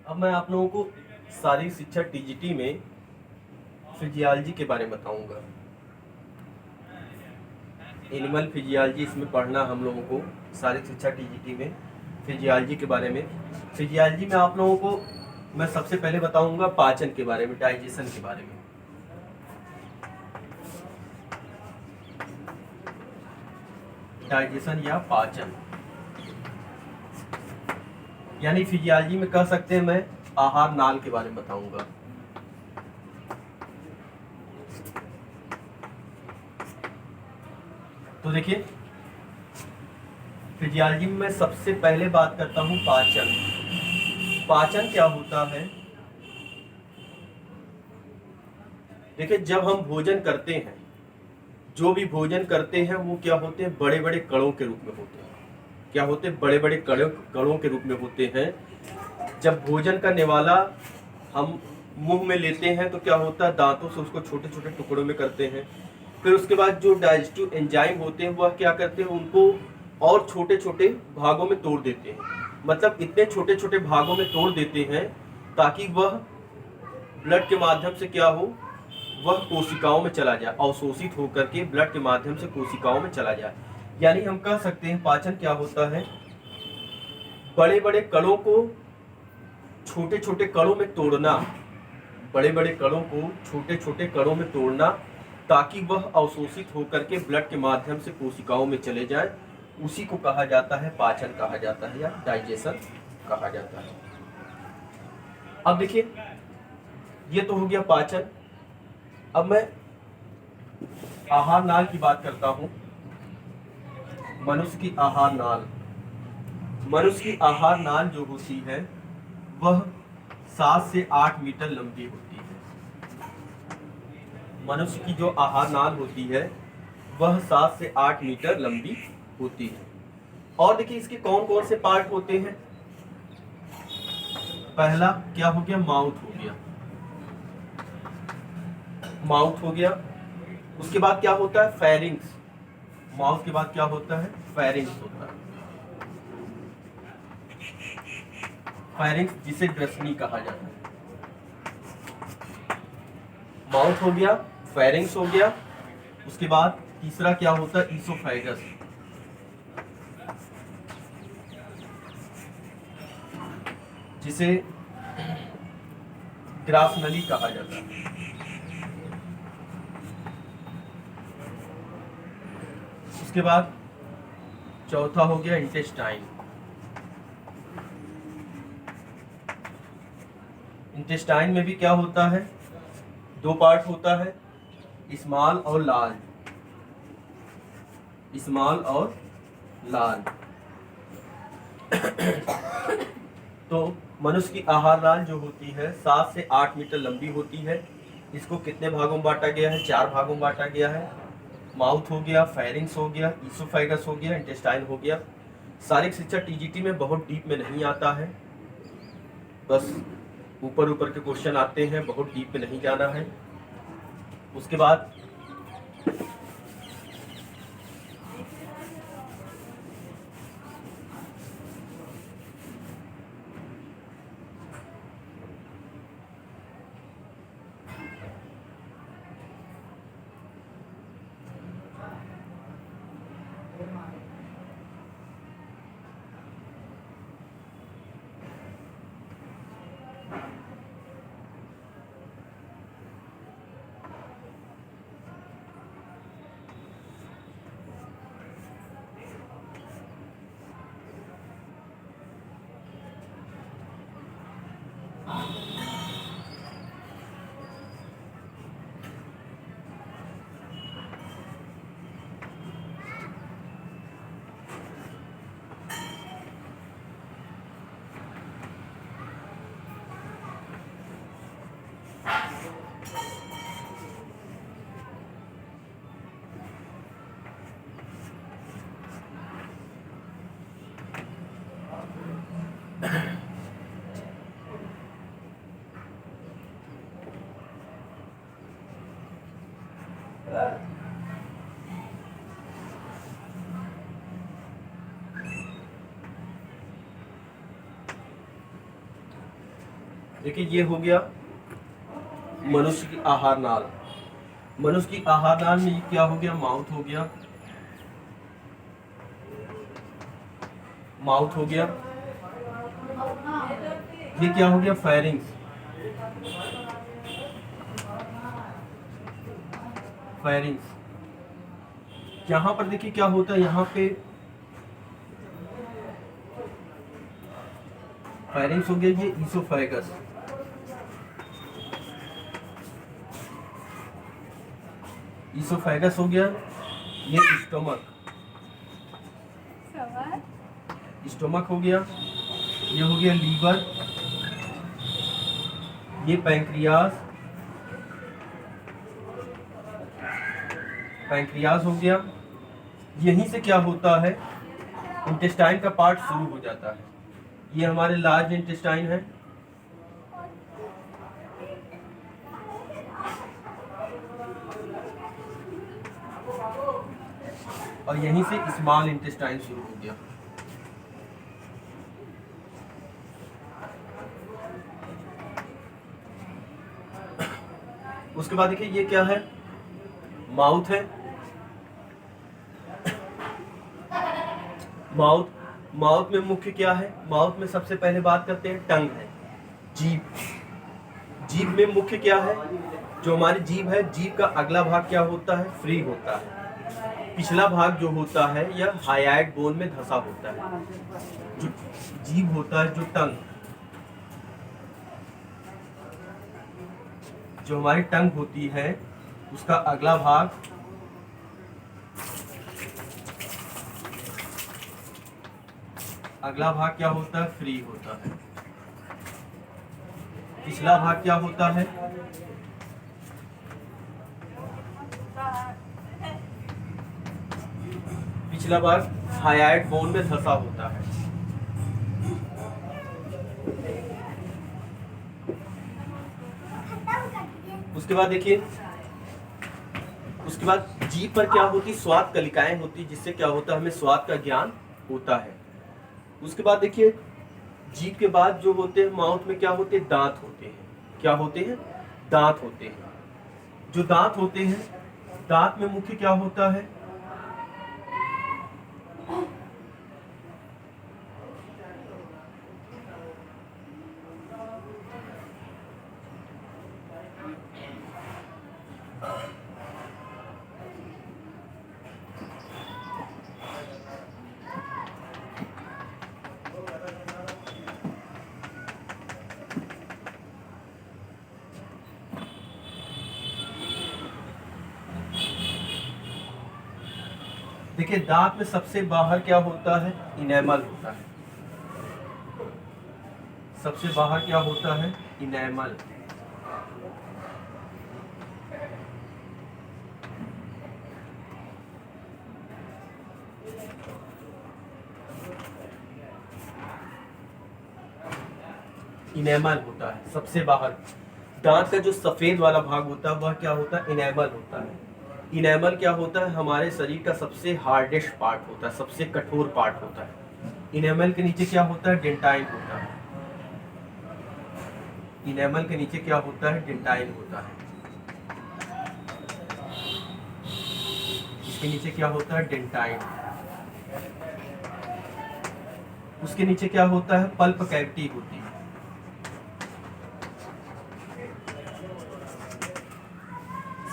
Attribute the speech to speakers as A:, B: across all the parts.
A: अब मैं आप लोगों को शारीरिक शिक्षा टीजीटी में फिजियोलॉजी के बारे में बताऊंगा। एनिमल फिजियोलॉजी इसमें पढ़ना हम लोगों को, शारीरिक शिक्षा टीजीटी में फिजियोलॉजी के बारे में। फिजियोलॉजी में आप लोगों को मैं सबसे पहले बताऊंगा पाचन के बारे में, डाइजेशन के बारे में। डाइजेशन या पाचन, यानी फिजियोलॉजी में कह सकते हैं मैं आहार नाल के बारे में बताऊंगा। तो देखिए, फिजियोलॉजी में मैं सबसे पहले बात करता हूं पाचन। पाचन क्या होता है? देखिए, जब हम भोजन करते हैं, जो भी भोजन करते हैं वो क्या होते हैं? बड़े बड़े कणों के रूप में होते हैं। क्या होते हैं? बड़े बड़े कणों के रूप में होते हैं। जब भोजन का निवाला हम मुंह में लेते हैं तो क्या होता है? दांतों से उसको छोटे छोटे टुकड़ों में करते हैं। फिर उसके बाद जो डाइजेस्टिव एंजाइम होते हैं वह क्या करते हैं? उनको और छोटे छोटे भागों में तोड़ देते हैं। मतलब इतने छोटे छोटे भागों में तोड़ देते हैं ताकि वह ब्लड के माध्यम से क्या हो? वह कोशिकाओं में चला जाए, अवशोषित होकर के ब्लड के माध्यम से कोशिकाओं में चला जाए। यानी हम कह सकते हैं पाचन क्या होता है? बड़े बड़े कणों को छोटे छोटे कणों में तोड़ना, बड़े बड़े कणों को छोटे छोटे कणों में तोड़ना ताकि वह अवशोषित होकर के ब्लड के माध्यम से कोशिकाओं में चले जाए। उसी को कहा जाता है पाचन कहा जाता है या डाइजेशन कहा जाता है। अब देखिए, ये तो हो गया पाचन। अब मैं आहार नाल की बात करता हूं। मनुष्य की आहार नाल, मनुष्य की आहार नाल जो होती है वह 7 से 8 मीटर लंबी होती है। मनुष्य की जो आहार नाल होती है वह 7 से 8 मीटर लंबी होती है। और देखिए, इसके कौन कौन से पार्ट होते हैं? पहला क्या हो गया? माउथ हो गया, माउथ हो गया। उसके बाद क्या होता है? फेरिंग्स। माउथ के बाद क्या होता है? फेरिंग्स होता है। फेरिंग्स जिसे ग्रसनी कहा जाता है। माउथ हो गया, फेरिंग्स हो गया। उसके बाद तीसरा क्या होता है? ईसोफेगस, जिसे ग्रासनली कहा जाता है। उसके बाद चौथा हो गया इंटेस्टाइन। इंटेस्टाइन में भी क्या होता है? 2 पार्ट होता है, स्मॉल और लार्ज। स्मॉल और लार्ज। तो मनुष्य की आहार नाल जो होती है 7 से 8 मीटर लंबी होती है। इसको कितने भागों में बांटा गया है? 4 भागों में बांटा गया है। माउथ हो गया, फेरिंग्स हो गया, ईसोफेगस हो गया, इंटेस्टाइन हो गया। शारीरिक शिक्षा टीजीटी में बहुत डीप में नहीं आता है, बस ऊपर ऊपर के क्वेश्चन आते हैं, बहुत डीप में नहीं जाना है। उसके बाद देखिए ये हो गया मनुष्य की आहार नाल। मनुष्य की आहार नाल में ये क्या हो गया, माउथ हो गया, माउथ हो गया। ये क्या हो गया, फेरिंग्स। फेरिंग्स यहाँ पर देखिए क्या होता है, यहाँ पे फेरिंग्स हो गया, ये ईसोफेगस। ईसोफेगस हो गया, ये स्टोमक। स्टोमक हो गया, ये हो गया लीवर, ये पैंक्रियाज। पैंक्रियाज हो गया। यहीं से क्या होता है, इंटेस्टाइन का पार्ट शुरू हो जाता है। ये हमारे लार्ज इंटेस्टाइन है, और यहीं से स्मॉल इंटेस्टाइन शुरू हो गया। उसके बाद देखिए ये क्या है, माउथ है। माउथ, माउथ में मुख्य क्या है, माउथ में सबसे पहले बात करते हैं टंग है, जीभ। जीभ में मुख्य क्या है, जो हमारी जीभ है, जीभ का अगला भाग क्या होता है, फ्री होता है। पिछला भाग जो होता है यह हाइएट बोन में धंसा होता है। जो जीभ होता है, जो टंग, जो हमारी टंग होती है, उसका अगला भाग क्या होता है, फ्री होता है। पिछला भाग क्या होता है, पिछला भाग हाइएट बोन में धंसा होता है। उसके बाद देखिए, उसके बाद जीभ पर क्या होती, स्वाद कलिकाएं होती, जिससे क्या होता है, हमें स्वाद का ज्ञान होता है। उसके बाद देखिए, जीभ के बाद जो होते हैं माउथ में क्या होते हैं, दांत होते हैं। क्या होते हैं, दांत होते हैं। जो दांत होते हैं, दांत में मुख्य क्या होता है, देखिए दांत में सबसे बाहर क्या होता है, इनेमल होता है। सबसे बाहर क्या होता है, इनेमल। इनेमल होता है सबसे बाहर। दांत का जो सफेद वाला भाग होता है वह क्या होता है, इनेमल होता है। इनेमल क्या होता है, हमारे शरीर का सबसे हार्डेस्ट पार्ट होता है, सबसे कठोर पार्ट होता है। इनेमल के नीचे क्या होता है, डेंटाइन होता है। इनेमल के नीचे क्या होता है, डेंटाइन होता है। इसके नीचे क्या होता है, डेंटाइन। उसके नीचे क्या होता है, पल्प कैविटी होती है।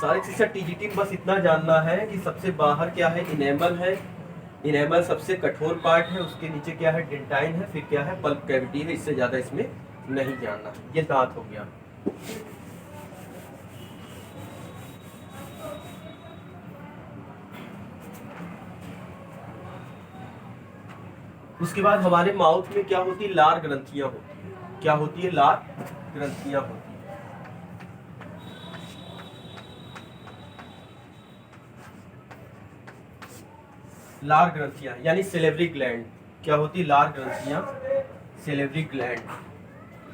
A: सारी चीज़ टीजीटी बस इतना जानना है कि सबसे बाहर क्या है, इनेमल है। इनेमल सबसे कठोर पार्ट है, उसके नीचे क्या है, डेंटाइन है, फिर क्या है, पल्प कैविटी है। इससे ज्यादा इसमें नहीं जानना। ये दांत हो गया। उसके बाद हमारे माउथ में क्या होती है, लार ग्रंथियां होती है। क्या होती है, लार ग्रंथियां होती है। लार ग्रंथियां यानी सेलेवरी ग्लैंड। क्या होती है, लार ग्रंथियां, सेलेवरी ग्लैंड।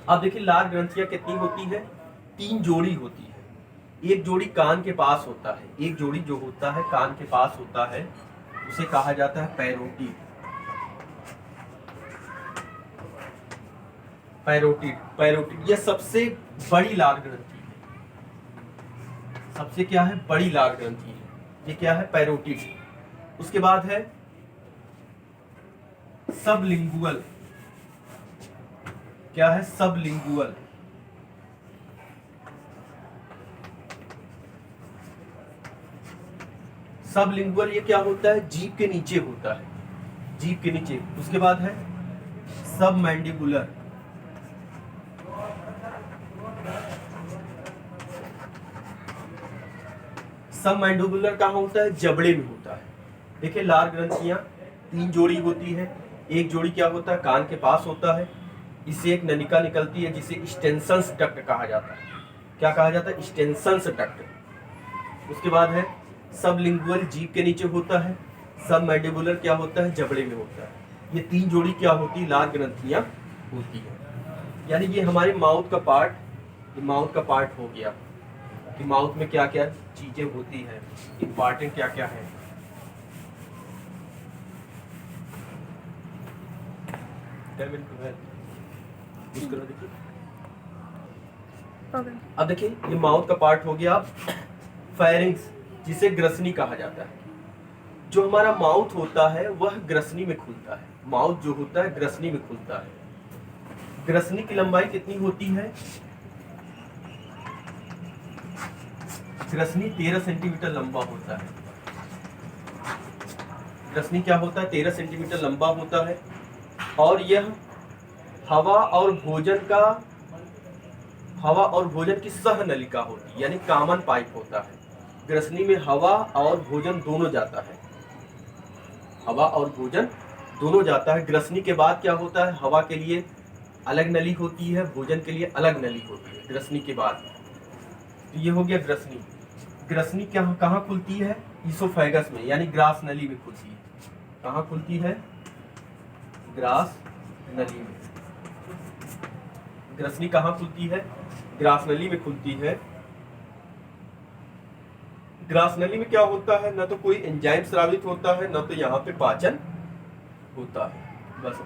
A: अब देखिए लार ग्रंथियां कितनी होती है, 3 जोड़ी होती है। एक जोड़ी कान के पास होता है, एक जोड़ी जो होता है कान के पास होता है उसे कहा जाता है पैरोटी। पैरोटिड, पैरोटिड यह सबसे बड़ी लाल ग्रंथि है, सबसे क्या है, बड़ी लाल ग्रंथि है, ये क्या है, पैरोटिड। उसके बाद है सबलिंगुअल, क्या है, सबलिंगुअल। सबलिंगुअल ये क्या होता है, जीभ के नीचे होता है, जीभ के नीचे। उसके बाद है सबमैंडिबुलर, सबमैंडिबुलर कहाँ होता है, जबड़े में होता है। देखिए लाल ग्रंथियां 3 जोड़ी होती है, एक जोड़ी क्या होता है, कान के पास होता है, इससे एक नलिका निकलती है जिसे स्टेंसन्स डक्ट कहा जाता है। क्या कहा जाता है, स्टेंसन्स डक्ट। उसके बाद है सबलिंगुअल, जीभ के नीचे होता है, सबमैंडिबुलर क्या होता है, जबड़े में होता है। ये 3 जोड़ी क्या होती है, लाल ग्रंथियां होती है। यानी ये हमारे माउथ का पार्ट, ये माउथ का पार्ट हो गया कि माउथ में क्या क्या चीजें होती है, इंपॉर्टेंट क्या क्या है। देखिए अब देखिए ये माउथ का पार्ट हो गया। फेरिंग्स जिसे ग्रसनी कहा जाता है, जो हमारा माउथ होता है वह ग्रसनी में खुलता है, माउथ जो होता है ग्रसनी में खुलता है। ग्रसनी की लंबाई कितनी होती है, ग्रसनी 13 सेंटीमीटर लंबा होता है। ग्रसनी क्या होता है, 13 सेंटीमीटर लंबा होता है। और यह हवा और भोजन की सह नलिका होती है, यानी कॉमन पाइप होता है। ग्रसनी में हवा और भोजन दोनों जाता है, हवा और भोजन दोनों जाता है। ग्रसनी के बाद क्या होता है, हवा के लिए अलग नली होती है, भोजन के लिए अलग नली होती है ग्रसनी के बाद। तो ये हो गया ग्रसनी। ग्रसनी कहाँ खुलती है, ईसोफेगस में, यानी ग्रास नली में खुलती है। कहाँ खुलती है, ग्रास नली में। ग्रसनी कहाँ खुलती है, ग्रास नली में खुलती है। ग्रास नली में क्या होता है, न तो कोई एंजाइम स्रावित होता है, न तो यहाँ पे पाचन होता है। बस